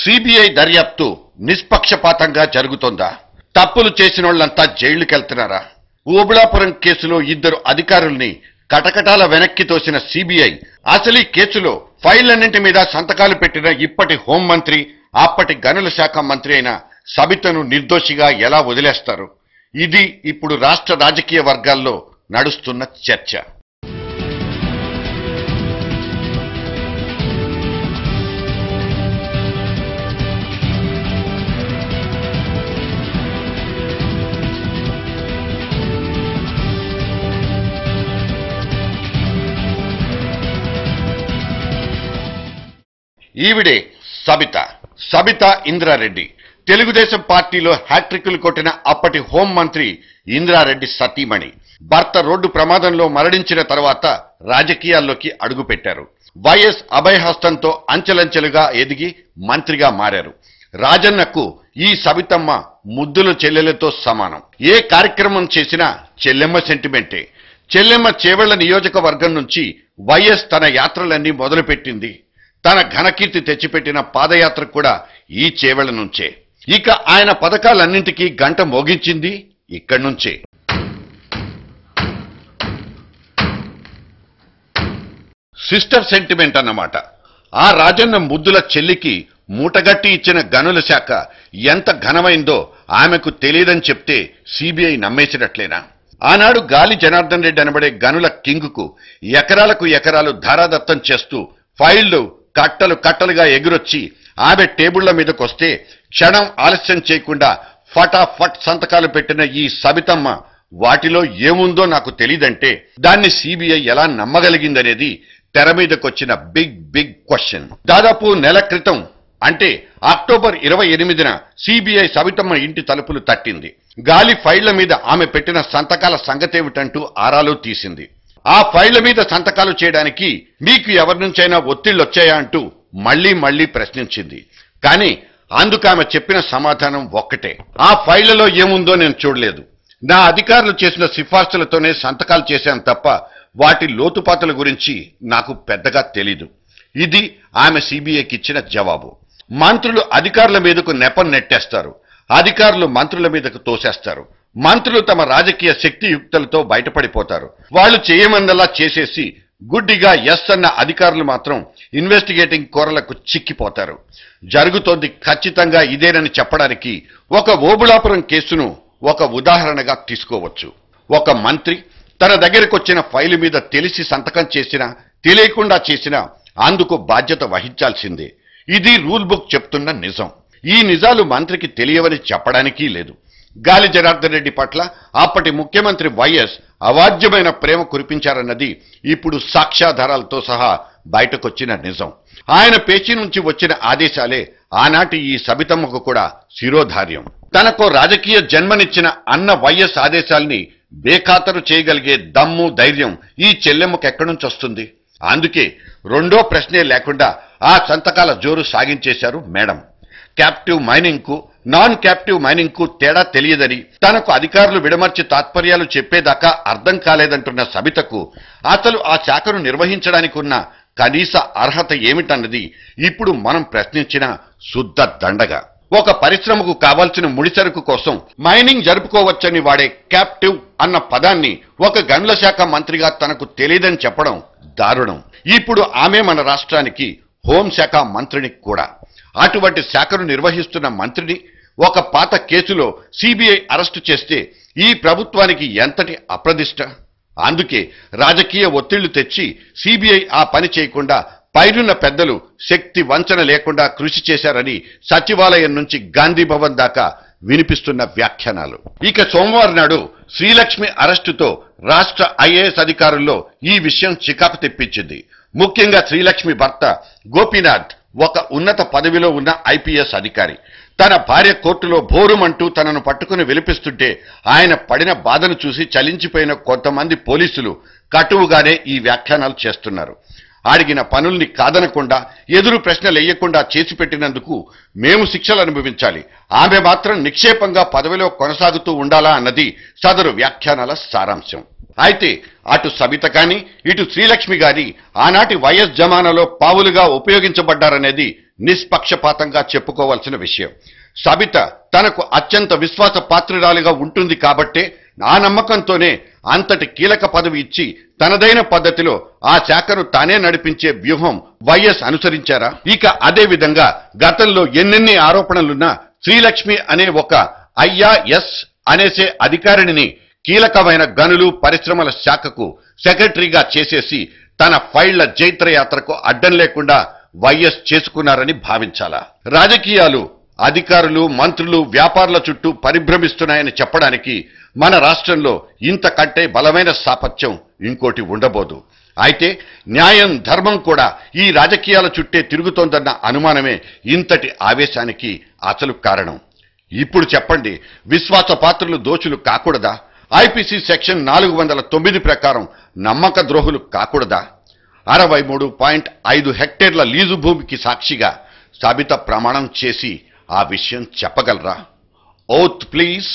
CBI దర్యాప్తు నిష్పక్షపాతంగా జరుగుతోందా? తప్పులు చేసిన వాళ్ళంతా జైళ్లుకెళ్తున్నారా? ఓబుళాపురం కేసులో 2 అధికారుల్ని కటకటాల వెనక్కి తోసిన సిబిఐ అసలు ఈ కేసులో ఫైళ్లన్నింటి మీద సంతకాలు పెట్టిన ఇప్పటి హోంమంత్రి, అప్పటి గనుల శాఖ మంత్రి అయిన సబితను నిర్దోషిగా ఎలా వదిలేస్తారు? ఇది ఇప్పుడు రాష్ట్ర రాజకీయ వర్గాల్లో నడుస్తున్న చర్చ. ఈవిడే సబిత ఇంద్రారెడ్డి. తెలుగుదేశం పార్టీలో హ్యాట్రిక్లు కొట్టిన అప్పటి హోంమంత్రి ఇంద్రారెడ్డి సతీమణి. భర్త రోడ్డు ప్రమాదంలో మరణించిన తర్వాత రాజకీయాల్లోకి అడుగుపెట్టారు. వైఎస్ అభయహస్తంతో అంచెలంచెలుగా ఎదిగి మంత్రిగా మారారు. రాజన్నకు ఈ సబితమ్మ ముద్దుల చెల్లెలతో సమానం. ఏ కార్యక్రమం చేసినా చెల్లెమ్మ సెంటిమెంటే. చెల్లెమ్మ చేవెళ్ల నియోజకవర్గం నుంచి వైఎస్ తన యాత్రలన్నీ మొదలుపెట్టింది. తన ఘనకీర్తి తెచ్చిపెట్టిన పాదయాత్ర కూడా ఈ చేవెళ్ల నుంచే. ఇక ఆయన పథకాలన్నింటికీ గంట మోగించింది ఇక్కడి నుంచే. సిస్టర్ సెంటిమెంట్ అన్నమాట. ఆ రాజన్న ముద్దుల చెల్లికి మూటగట్టి ఇచ్చిన గనుల శాఖ ఎంత ఘనమైందో ఆమెకు తెలియదని చెప్తే సిబిఐ నమ్మేసినట్లేనా? ఆనాడు గాలి జనార్దన్ రెడ్డి అనబడే గనుల కింగుకు ఎకరాలకు ఎకరాలు ధారాదత్తం చేస్తూ ఫైళ్లు కట్టలు కట్టలుగా ఎగురొచ్చి ఆమె టేబుళ్ల మీదకొస్తే క్షణం ఆలస్యం చేయకుండా ఫటాఫట్ సంతకాలు పెట్టిన ఈ సబితమ్మ వాటిలో ఏముందో నాకు తెలియదంటే దాన్ని సిబిఐ ఎలా నమ్మగలిగిందనేది తెర మీదకొచ్చిన బిగ్ క్వశ్చన్. దాదాపు నెల క్రితం అంటే అక్టోబర్ 28న సిబిఐ సబితమ్మ ఇంటి తలుపులు తట్టింది. గాలి ఫైళ్ల మీద ఆమె పెట్టిన సంతకాల సంగతేమిటంటూ ఆరాలు తీసింది. ఆ ఫైళ్ల మీద సంతకాలు చేయడానికి మీకు ఎవరి నుంచైనా ఒత్తిళ్లొచ్చాయా అంటూ మళ్లీ ప్రశ్నించింది. కానీ అందుకు ఆమె చెప్పిన సమాధానం ఒక్కటే, ఆ ఫైళ్లలో ఏముందో నేను చూడలేదు. నా అధికారులు చేసిన సిఫార్సులతోనే సంతకాలు చేశాను తప్ప వాటి లోతుపాతుల గురించి నాకు పెద్దగా తెలీదు. ఇది ఆమె సిబిఐకి ఇచ్చిన జవాబు. మంత్రులు అధికారుల మీదకు నెపం నెట్టేస్తారు, అధికారులు మంత్రుల మీదకు తోసేస్తారు. మంత్రులు తమ రాజకీయ శక్తియుక్తులతో బయటపడిపోతారు. వాళ్ళు చేయమందలా చేసేసి గుడ్డిగా ఎస్ అన్న అధికారులు మాత్రం ఇన్వెస్టిగేటింగ్ కోరలకు చిక్కిపోతారు. జరుగుతోంది ఖచ్చితంగా ఇదేనని చెప్పడానికి ఒక ఓబుళాపురం కేసును ఒక ఉదాహరణగా తీసుకోవచ్చు. ఒక మంత్రి తన దగ్గరకొచ్చిన ఫైలు మీద తెలిసి సంతకం చేసినా తెలియకుండా చేసినా అందుకు బాధ్యత వహించాల్సిందే. ఇది రూల్ బుక్ చెప్తున్న నిజం. ఈ నిజాలు మంత్రికి తెలియవని చెప్పడానికి లేదు. గాలి జనార్దన్ రెడ్డి పట్ల అప్పటి ముఖ్యమంత్రి వైఎస్ అవాజ్యమైన ప్రేమ కురిపించారన్నది ఇప్పుడు సాక్ష్యాధారాలతో సహా బయటకొచ్చిన నిజం. ఆయన పేచీ నుంచి వచ్చిన ఆదేశాలే ఆనాటి ఈ సబితమ్మకు కూడా శిరోధార్యం. తనకో రాజకీయ జన్మనిచ్చిన అన్న వైఎస్ ఆదేశాల్ని బేఖాతరు చేయగలిగే దమ్ము ధైర్యం ఈ చెల్లెమ్మకు ఎక్కడి నుంచి వస్తుంది? అందుకే రెండో ప్రశ్నే లేకుండా ఆ సంతకాల జోరు సాగించేశారు మేడం. క్యాప్టివ్ మైనింగ్ కు నాన్ క్యాప్టివ్ మైనింగ్ కు తేడా తెలియదని తనకు అధికారులు విడమర్చి తాత్పర్యాలు చెప్పేదాకా అర్థం కాలేదంటున్న సబితకు అసలు ఆ శాఖను నిర్వహించడానికి ఉన్న కనీస అర్హత ఏమిటన్నది ఇప్పుడు మనం ప్రశ్నించిన శుద్ధ దండగా. ఒక పరిశ్రమకు కావాల్సిన ముడిసరుకు కోసం మైనింగ్ జరుపుకోవచ్చని వాడే క్యాప్టివ్ అన్న పదాన్ని ఒక గనుల శాఖ మంత్రిగా తనకు తెలియదని చెప్పడం దారుణం. ఇప్పుడు ఆమె మన రాష్ట్రానికి హోంశాఖ మంత్రిని కూడా. అటువంటి శాఖను నిర్వహిస్తున్న మంత్రిని ఒక పాత కేసులో సిబిఐ అరెస్టు చేస్తే ఈ ప్రభుత్వానికి ఎంతటి అప్రదిష్ట. అందుకే రాజకీయ ఒత్తిళ్లు తెచ్చి సిబిఐ ఆ పని చేయకుండా పైనున్న పెద్దలు శక్తి వంచన లేకుండా కృషి చేశారని సచివాలయం నుంచి గాంధీ భవన్ దాకా వినిపిస్తున్న వ్యాఖ్యానాలు. ఇక సోమవారం నాడు శ్రీలక్ష్మి అరెస్టుతో రాష్ట్ర ఐఏఎస్ అధికారుల్లో ఈ విషయం చికాకు తెప్పించింది. ముఖ్యంగా శ్రీలక్ష్మి భర్త గోపీనాథ్ ఒక ఉన్నత పదవిలో ఉన్న ఐపీఎస్ అధికారి. తన భార్య కోర్టులో భోరుమంటూ తనను పట్టుకుని విలిపిస్తుంటే ఆయన పడిన బాధను చూసి చలించిపోయిన కొంతమంది పోలీసులు కటువుగానే ఈ వ్యాఖ్యానాలు చేస్తున్నారు. అడిగిన పనుల్ని కాదనకుండా ఎదురు ప్రశ్నలు వేయకుండా చేసి పెట్టినందుకు మేము శిక్షలు అనుభవించాలి, ఆమె మాత్రం నిక్షేపంగా పదవిలో కొనసాగుతూ ఉండాలా అన్నది సదరు వ్యాఖ్యానాల సారాంశం. అయితే అటు సబిత కానీ ఇటు శ్రీలక్ష్మి గాని ఆనాటి వైఎస్ జమానాలో పావులుగా ఉపయోగించబడ్డారనేది నిష్పక్షపాతంగా చెప్పుకోవాల్సిన విషయం. సబిత తనకు అత్యంత విశ్వాస పాత్రురాలిగా ఉంటుంది కాబట్టే ఆ నమ్మకంతోనే అంతటి కీలక పదవి ఇచ్చి తనదైన పద్ధతిలో ఆ శాఖను తానే నడిపించే వ్యూహం వైఎస్ అనుసరించారా? ఇక అదే విధంగా గతంలో ఎన్నెన్ని ఆరోపణలున్నా శ్రీలక్ష్మి అనే ఒక ఐఆర్ఎస్ అనేసే అధికారిని కీలకమైన గనులు పరిశ్రమల శాఖకు సెక్రటరీగా చేసేసి తన ఫైళ్ల జైత్రయాత్రకు అడ్డం లేకుండా వైఎస్ చేసుకున్నారని భావించాలా? రాజకీయాలు అధికారులు మంత్రులు వ్యాపారుల చుట్టూ పరిభ్రమిస్తున్నాయని చెప్పడానికి మన రాష్ట్రంలో ఇంతకంటే బలమైన సాపథ్యం ఇంకోటి ఉండబోదు. అయితే న్యాయం ధర్మం కూడా ఈ రాజకీయాల చుట్టే తిరుగుతోందన్న అనుమానమే ఇంతటి ఆవేశానికి అసలు కారణం. ఇప్పుడు చెప్పండి, విశ్వాసపాత్రులు దోషులు కాకూడదా? ఐపీసీ సెక్షన్ 409 ప్రకారం నమ్మక ద్రోహులు కాకూడదా? 63.5 హెక్టేర్ల లీజు భూమికి సాక్షిగా సబిత ప్రమాణం చేసి ఆ విషయం చెప్పగలరా? Oath please.